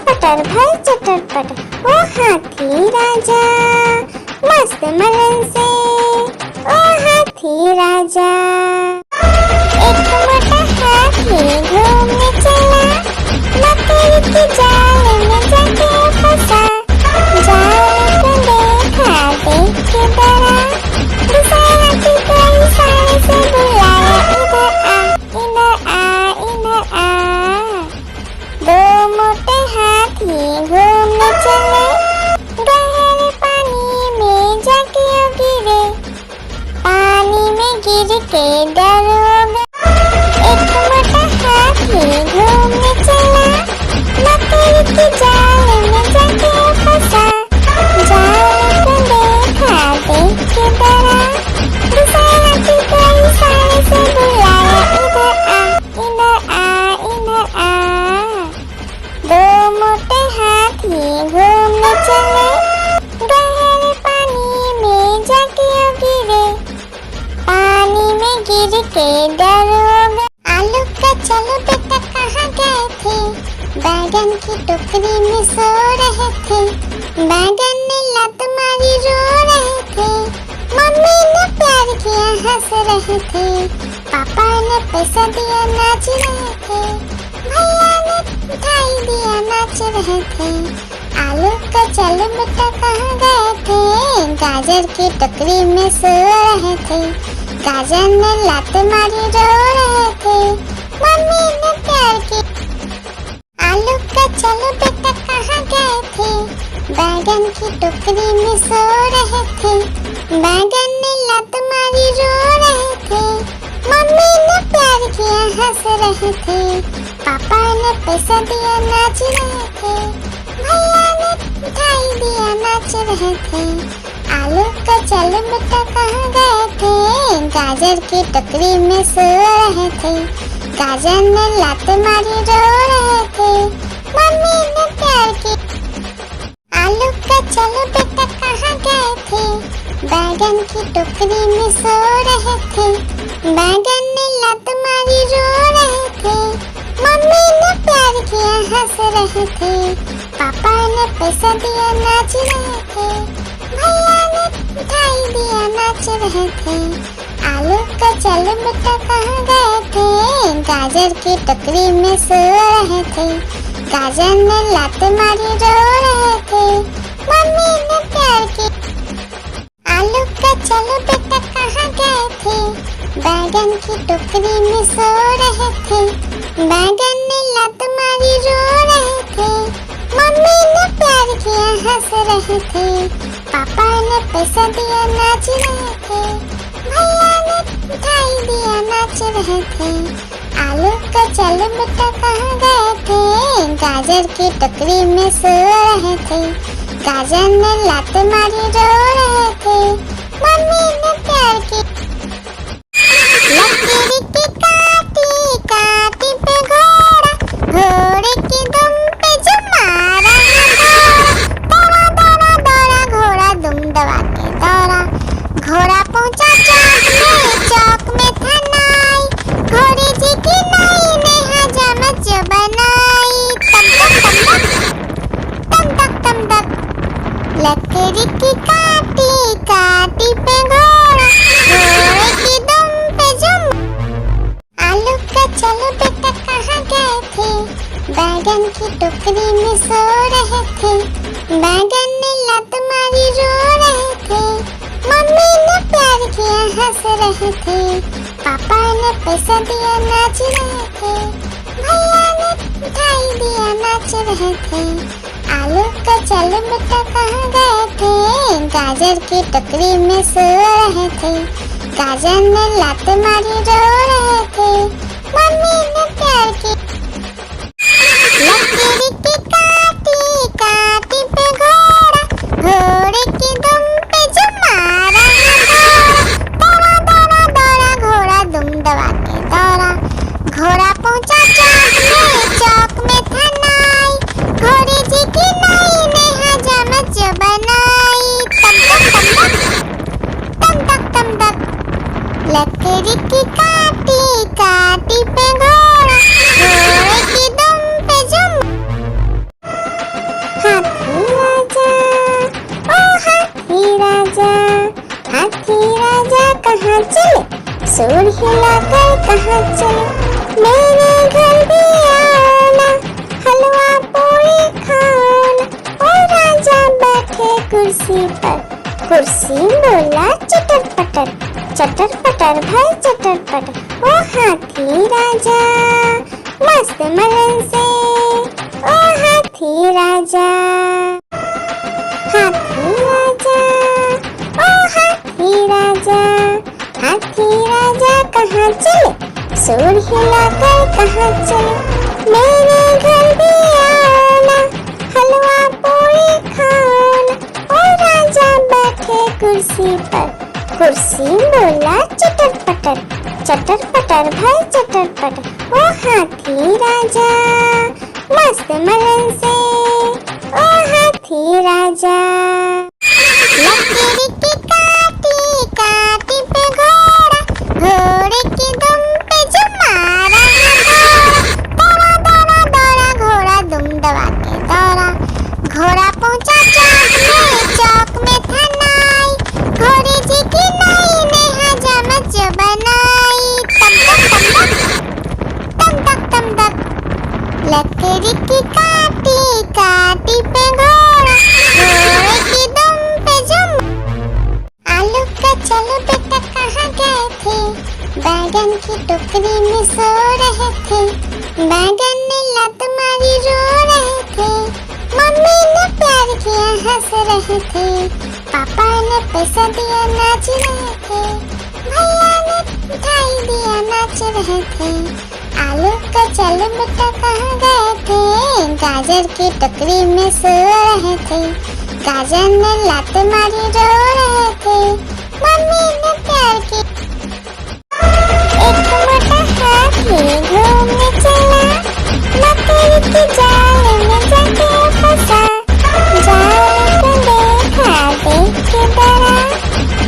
पटर भाई चटर पटर। ओ हाथी राजा मस्त मलन से, ओ हाथी राजा। एक मोटा हाथी घूमने चला, मकड़ी की जाल में जाके फंसा। जाल को देखा देख के डरा, दूसरे हाथी को इशारे से बुलाया, इधर आ। दो मोटे हाथी घूमने चले, गहरे पानी में जाके गिरे। पानी में गिर के डर हो गए। एक मोटा हाथी घूमने चला, मकड़ी की जाल में जाके फंसा। जाल को देखा देख के डरा, दूसरे हाथी को इशारे से बुलाया, इधर आ। दो मोटे हाथी घूमने चले, गहरे पानी में जाके गिरे। पानी में गिर के डर हो गए। आलू का चलो बेटा कहाँ गए थे, बैगन की टोकरी में सो रहे थे। बैगन ने लत मारी रो रहे थे, मम्मी ने प्यार किया हंस रहे थे। पापा ने पैसा दिया नाच रहे थे, भैया ने मिठाई दिया नाच रहे थे। आलू का चलो बेटा कहाँ गए थे, गाजर की टोकरी में सो रहे थे। गाजर ने लात मारी रो रहे थे, मम्मी ने प्यार की। आलू का चलो बेटा कहाँ गए थे, बैगन की टोकरी में सो रहे थे। बैगन ने लात मारी रो रहे थे, मम्मी ने प्यार किया हंस रहे थे। पापा ने पैसा दिया नाच रहे थे, भैया ने मिठाई दिया नाच रहे थे। आलू का चलो बेटा कहाँ गए थे, गाजर की टोकरी में सो रहे थे। गाजर ने लात मारी रो रहे थे, मम्मी ने प्यार की। आलू का चलो बेटा कहाँ गए थे, बैगन की टोकरी में सो रहे थे। बैगन ने लात मारी रो रहे थे, मम्मी ने प्यार किया हंस रहे थे। पापा ने पैसा दिया नाच रहे थे, भैया ने मिठाई दिया नाच रहे थे। आलू का चलो बेटा कहाँ गए थे, गाजर की टोकरी में सो रहे थे। गाजर ने लात मारी रो रहे थे, मम्मी ने प्यार की। आलू का चलो बेटा कहाँ गए थे, बैगन की टोकरी में सो रहे थे। बैगन ने लात मारी रो रहे थे, मम्मी ने प्यार किया हंस रहे थे। पापा ने पैसा दिया नाच रहे थे, भैया ने मिठाई दिया नाच रहे थे। आलू का चलो बेटा कहाँ गए थे, गाजर की टोकरी में सो रहे थे। गाजर ने लात मारी रो रहे थे, मम्मी ने प्यार की। लकड़ी की काटी काटी पे घोड़ा, घोड़े की दुम पे जमा रहा दौड़ा दौड़ा दौड़ा घोड़ा दुम दबा के दौड़ा। घोड़ा पहुंचा चौक में था नाई, घोड़े जी की नाई ने हजामत जो बनाई। तम तक लकड़ी की काटी काटी पे घोड़ा, घोड़े की दुम पे चलो बेटा कहाँ गए थे? बैगन की टोकरी में सो रहे थे। बैगन ने लात मारी रो रहे थे। मम्मी ने प्यार किया हंस रहे थे। पापा ने पैसा दिया नाच रहे थे। भैया ने मिठाई दिया नाच रहे थे। आलू का चलो बेटा कहाँ गए थे? गाजर की टोकरी में सो रहे थे। गाजर ने लात मारी रो रहे थे। मम्मी ने प्यार की लकड़ी की काटी काटी पे घोड़ा, घोड़े की दुम पे जो मारा दौड़ा दौड़ा दौड़ा घोड़ा दुम दबा के दौड़ा। घोड़ा पहुंचा चौक में था नाई। घोड़े जी की नाई ने हजामत जो बनाई। तम तक तम तक लकड़ी की काटी काटी पे घोड़ा, घोड़े की दुम पे जो हाथी राजा, ओ हाथी राजा, हाथी राजा कहाँ चले? सूर हिलाकर कहाँ चले? मेरे घर भी आना, हलवा पूरी खाना। ओ राजा बैठे कुर्सी पर, कुर्सी बोला चटर पटर भाई चटर पटर। ओ हाथी राजा मस्त मलन से, ओ हाथी राजा, हाथी राजा, ओ हाथी राजा, हाथी राजा कहाँ चले? सूर हिलाकर कहाँ चले? मेरे घर भी आना, हलवा पूरी खाना। ओ राजा बैठे कुर्सी पर, कुर्सी बोला चटर पटर भाई चटर पटर। ओ हाथी राजा मस्त मलन से, ओ हाथी राजा। लकड़ी की काटी काटी पे घोड़ा, घोड़े की दुम पे जो मारा दौड़ा दौड़ा दौड़ा घोड़ा दुम दबा के दौड़ा। घोड़ा पहुंचा चौक में था नाई। घोड़े जी की नाई ने हजामत जो बनाई। तम तक लकड़ी की काटी काटी पे घोड़ा, घोड़े की दुम पे जो आलू का चलो बेटा कहाँ गए थे? बैगन की टोकरी में सो रहे थे। बैगन ने लात मारी रो रहे थे। मम्मी ने प्यार किया हंस रहे थे। पापा ने पैसा दिया नाच रहे थे। भैया ने मिठाई दिया नाच रहे थे। आलू का चलो बेटा कहाँ गए थे? गाजर की टोकरी में सो रहे थे। गाजर ने लात मारी रो रहे थे। मम्मी ने प्यार की एक मोटा हाथी घूमने चला। लकड़ी की जाल में जाके फंसा। जाल को देखा देख के डरा।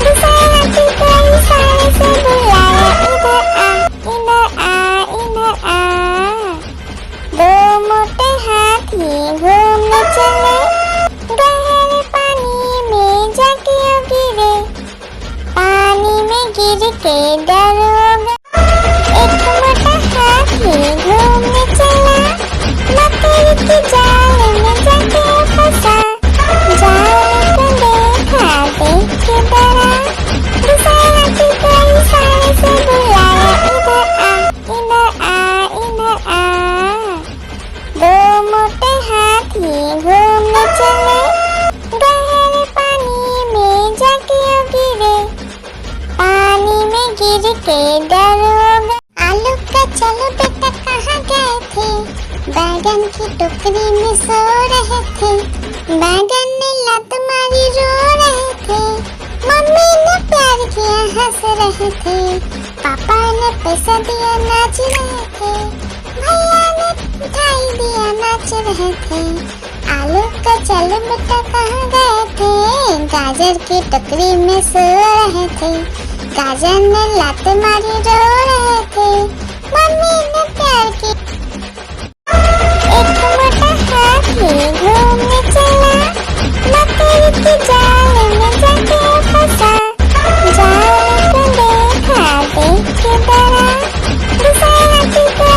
दूसरे हाथी को इशारे से बुलाया, इधर आ इधर आ। दो मोटे हाथी घूमने चले। गहरे पानी में जाके गिरे। पानी में गिर के डर हो गया। एक मोटा हाथी घूमने चला। लकड़ी की जाल में जाके फंसा। जाल को देखा देख के डरा। दूसरे हाथी को इशारे से बुलाया, इधर आ इधर आ। दो मोटे हाथी घूमने चले। गहरे पानी में जाके गिरे। पानी में गिर के डर हो गया। आलू का चलो बेटा कहाँ गए थे? बैगन की टोकरी में सो रहे थे। बैगन ने लात मारी रो रहे थे। मम्मी ने प्यार किया हंस रहे थे। पापा ने पैसा दिया नाच रहे थे। भैया ने मिठाई दिया नाच रहे थे। आलू का चलो बेटा कहाँ गए थे? गाजर की टोकरी में सो रहे थे। गाजर ने लात मारी रो रहे थे। मम्मी ने प्यार की एक मोटा हाथी घूमने चला। लकड़ी की जाल में जाके फंसा। जाल को देखा देख के डरा। दूसरे हाथी को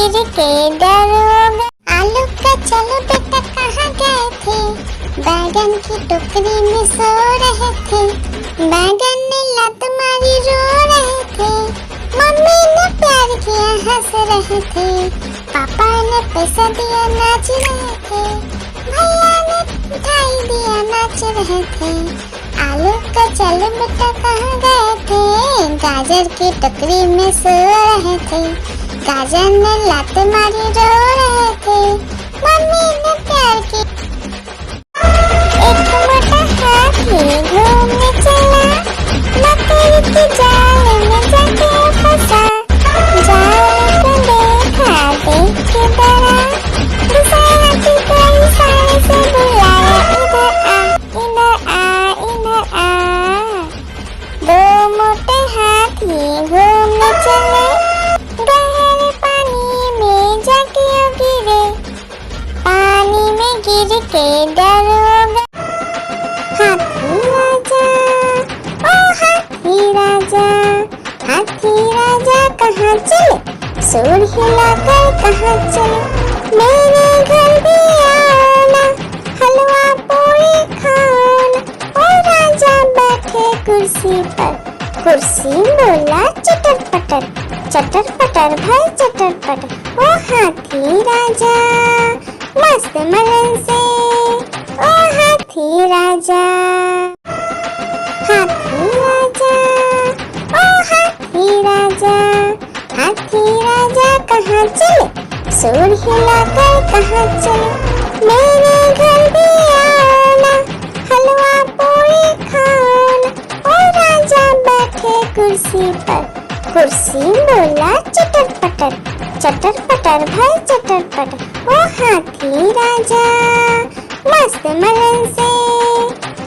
गिर के डरोगे। आलू का चलो बेटा कहाँ गए थे, बैगन की टोकरी में सो रहे थे। बैगन ने लात मारी रो रहे थे, मम्मी ने प्यार किया हंस रहे थे, पापा ने पैसा दिया नाच रहे थे, भैया ने मिठाई दिया नाच रहे थे। आलू का चलो बेटा कहाँ गए थे, गाजर की टोकरी में सो रहे थे। गाजर ने लात मारी रो रहे थे, मम्मी ने प्यार की। एक मोटा हाथी घूमने चला, मकड़ी की जाल में जाके फंसा। जाल को देखा देख के डरा, दूसरे हाथी को इशारे से बुलाया, इधर आ इधर आ इधर आ। दो मोटे हाथी घूमने चले, गहरे पानी में जाके गिरे, पानी में गिर के डरोगे। हाथी राजा ओ हाथी राजा, हाथी राजा कहाँ चले, सूर हिलाकर कहाँ चले। मेरे घर भी आओ ना, हलवा पूरी खाओ ना। ओ राजा बैठे कुर्सी पर, कुर्सी बोला चटर पटर भाई चटर पटर। ओ हाथी राजा मस्त मलन से, ओ हाथी राजा। हाथी राजा ओ हाथी राजा, हाथी राजा कहाँ चले, सूर हिलाकर कहाँ चले। मेरे घर भी आओ ना, हलवा पूरी खाओ ना। ओ राजा बैठे कुर्सी पर, कुर्सी बोला चटर पटर भाई चटर पटर। ओ हाथी राजा मस्त मलन से,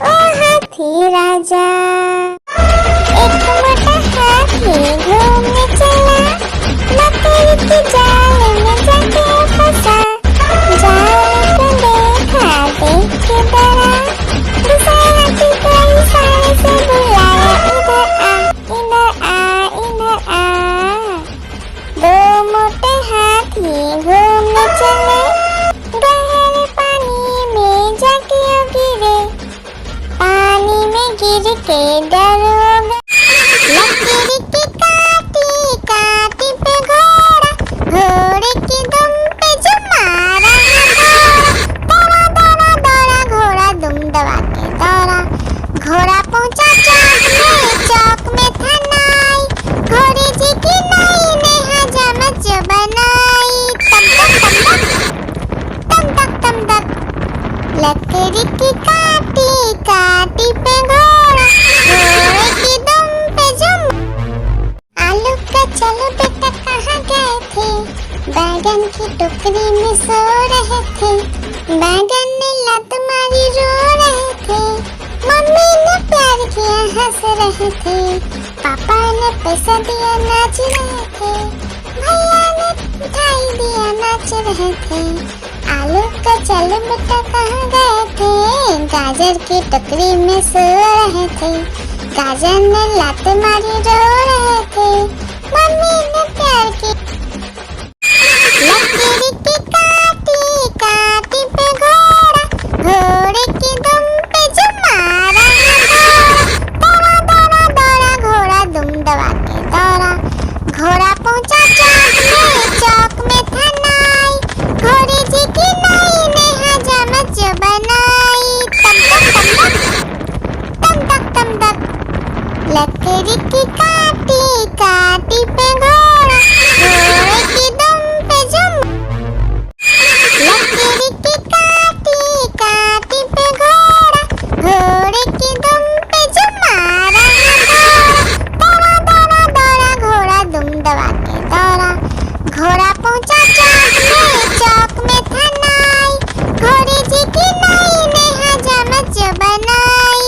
ओ हाथी राजा। एक मोटा हाथी घूमने चला, मकड़ी की जाल में जाके फंसा। जाल को देखा देख के डरा, दूसरे हाथी को इशारे से बुलाया, इधर आ इधर आ। दो मोटे हाथी घूमने चले, गहरे पानी में जाके गिरे, पानी में गिर के डरोगे। लकड़ी की काटी काटी पे घोड़ा, घोड़े की दुम पे जो मारा दौड़ा दौड़ा दौड़ा घोड़ा दुम दबा के दौड़ा। घोड़ा पहुंचा चौक में था नाई, घोड़े जी की नाई ने हजामत जो बनाई। तम तक लकड़ी की काटी काटी पे घोड़ा, घोड़े की दुम पे जुम। आलू का चलो बेटा कहाँ गए थे, बैगन की टोकरी में सो रहे थे। बैगन ने लात मारी रो रहे थे, मम्मी ने प्यार किया हंस रहे थे, पापा ने पैसा दिया नाच रहे थे, भैया ने मिठाई दिया नाच रहे थे। आलू का चलो बेटा कहाँ गए थे, गाजर की टोकरी में सो रहे थे। गाजर ने लात मारी रो रहे थे, मम्मी ने प्यार की। लकड़ी की काटी काटी पे घोड़ा, घोड़े की दुम पे जो मारा दौड़ा दौड़ा दौड़ा घोड़ा दुम दबा के दौड़ा। घोड़ा पहुंचा चौक में था नाई, घोड़े जी की नाई ने हजामत जो बनाई। तम तक लकड़ी की काटी काटी पे घोड़ा, घोड़े की दुम पे जुम। लकड़ी की काटी काटी पे घोड़ा, घोड़े की दुम पे जो मारा दौड़ा दौड़ा दौड़ा घोड़ा दुम दबा के दौड़ा। घोड़ा पहुंचा चौक में था नाई, घोड़े जी की नाई ने हजामत जो बनाई।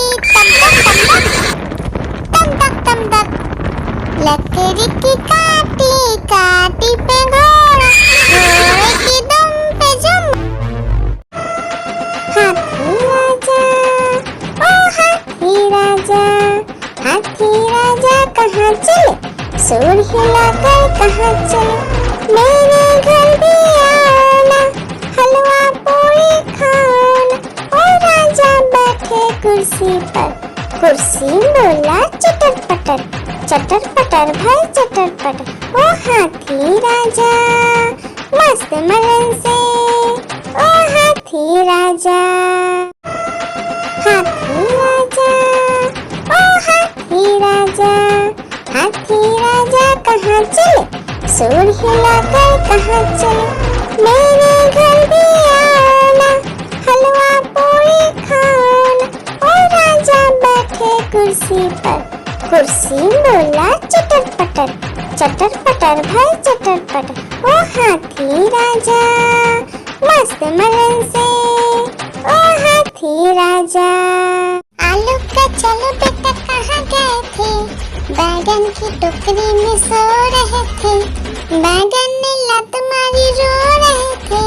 तम तक लकड़ी की काटी काटी पे घोड़ा, घोड़े की दुम पे जुम। हाथी राजा ओ हाथी राजा, हाथी राजा कहाँ चले, सूर हिलाकर कहाँ चले। मेरे घर कुर्सी बोला चटर पटर भाई चटर पटर। ओ हाथी राजा मस्त मलन से, ओ हाथी राजा। हाथी राजा ओ हाथी राजा, हाथी राजा कहाँ चले, सूर हिलाकर कहाँ चले। मेरे घर भी आना, हलवा पूरी खाना। ओ राजा बैठे कुर्सी पर, कुर्सी बोला चटर पटर भाई चटर पटर। ओ हाथी राजा मस्त मलन से, ओ हाथी राजा। आलू का चलो बेटा कहाँ गए थे, बैगन की टोकरी में सो रहे थे। बैगन ने लात मारी रो रहे थे,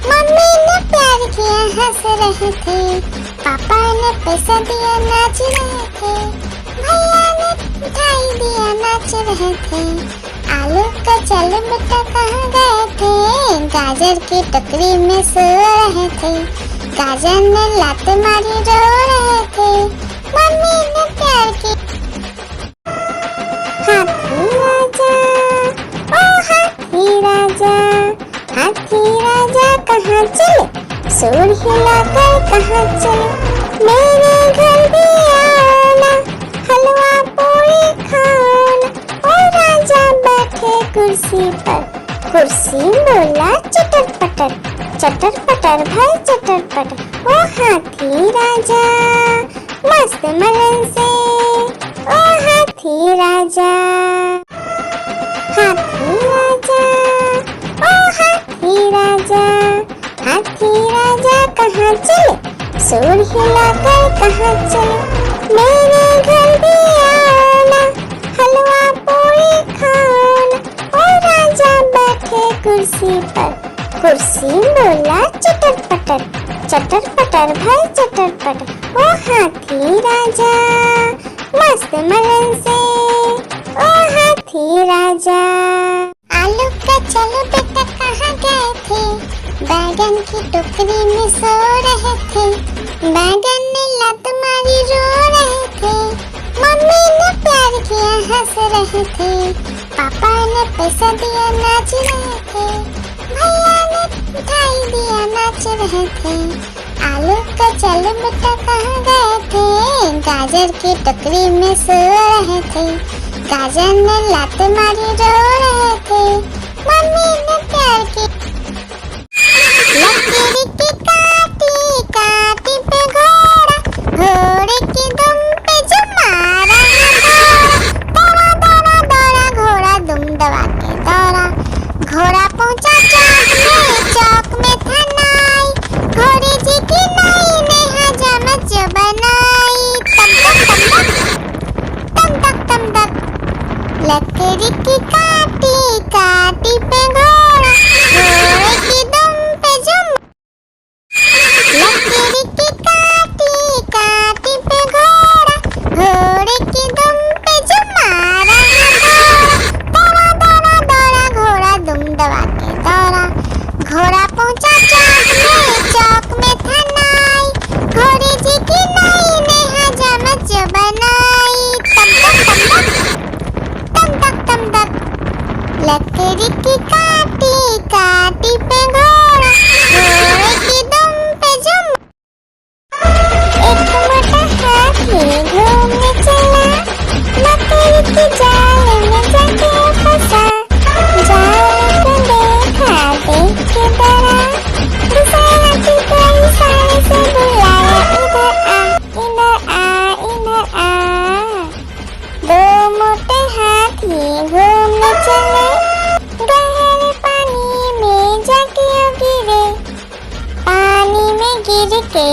मम्मी ने प्यार किया हंस रहे थे। पापा ने पैसा दिया नाच रहे थे, भैया ने मिठाई दिया नाच रहे थे। आलू का चलो बेटा कहाँ गए थे, गाजर की टोकरी में सो रहे थे। गाजर ने लात मारी रो रहे थे, मम्मी ने प्यार की। हाथी राजा ओ हाथी राजा, हाथी राजा कहाँ चले, सूर हिलाकर कहाँ चले। मेरे घर भी आना, हलवा पूरी खाना। ओ राजा बैठे कुर्सी पर, कुर्सी बोला चटर पटर भाई चटर पटर। ओ हाथी राजा मस्त मलन से, ओ हाथी राजा। हाथी राजा ओ हाथी राजा, हाथी राजा कहाँ चले, सूर हिलाकर कहाँ चले। मेरे घर भी आना, हलवा पूरी खाना। ओ राजा बैठे कुर्सी पर, कुर्सी बोला चटर पटर भाई चटर पटर। ओ हाथी राजा मस्त मलन से, ओ हाथी राजा। आलू का चलो बेटा कहाँ गए थे, बैगन की टोकरी में सो रहे थे। बैगन ने लात मारी रो रहे थे, मम्मी ने प्यार किया हंस रहे थे। पापा ने पैसा दिया नाच रहे थे, भैया ने मिठाई दिया नाच रहे थे। आलू का चलो बेटा कहाँ गए थे, गाजर की टोकरी में सो रहे थे। गाजर ने लात मारी रो रहे थे, मम्मी ने प्यार की। लकीर की काटी काटी पे घोड़ा, घोड़े की दुम पे जो मारा है दौड़ा दौड़ा दौड़ा घोड़ा दुम दबा के दौड़ा। घोड़ा पहुंचा चौक में था नाई, घोड़े जी की नाई ने हजामत जो बनाई। तम तक लकड़ी की काटी काटी पे घोड़ा, घोड़े की दुम पे जुम। लकड़ी की काटी काटी पे घोड़ा, घोड़े की दुम पे जुम मारा है दौड़ा दौड़ा दौड़ा घोड़ा दुम दबा के दौड़ा। घोड़ा पहुंचा चौक में था नाई, घोड़े जी की नाई ने हजामत जो बनाई। तम तक लकड़ी की काटी काटी पे घोड़ा, घोड़े की दुम पे जुम। एक मोटा हाथी घूमने चला, लकड़ी की जाल में जाके फंसा। जाल को देखा देख के डरा, दूसरा हाथी को इशारे से बुलाया, इधर आ इधर आ। दो मोटे हाथी घूमने चले, गहरे पानी में जाके गिरे। पानी में गिर के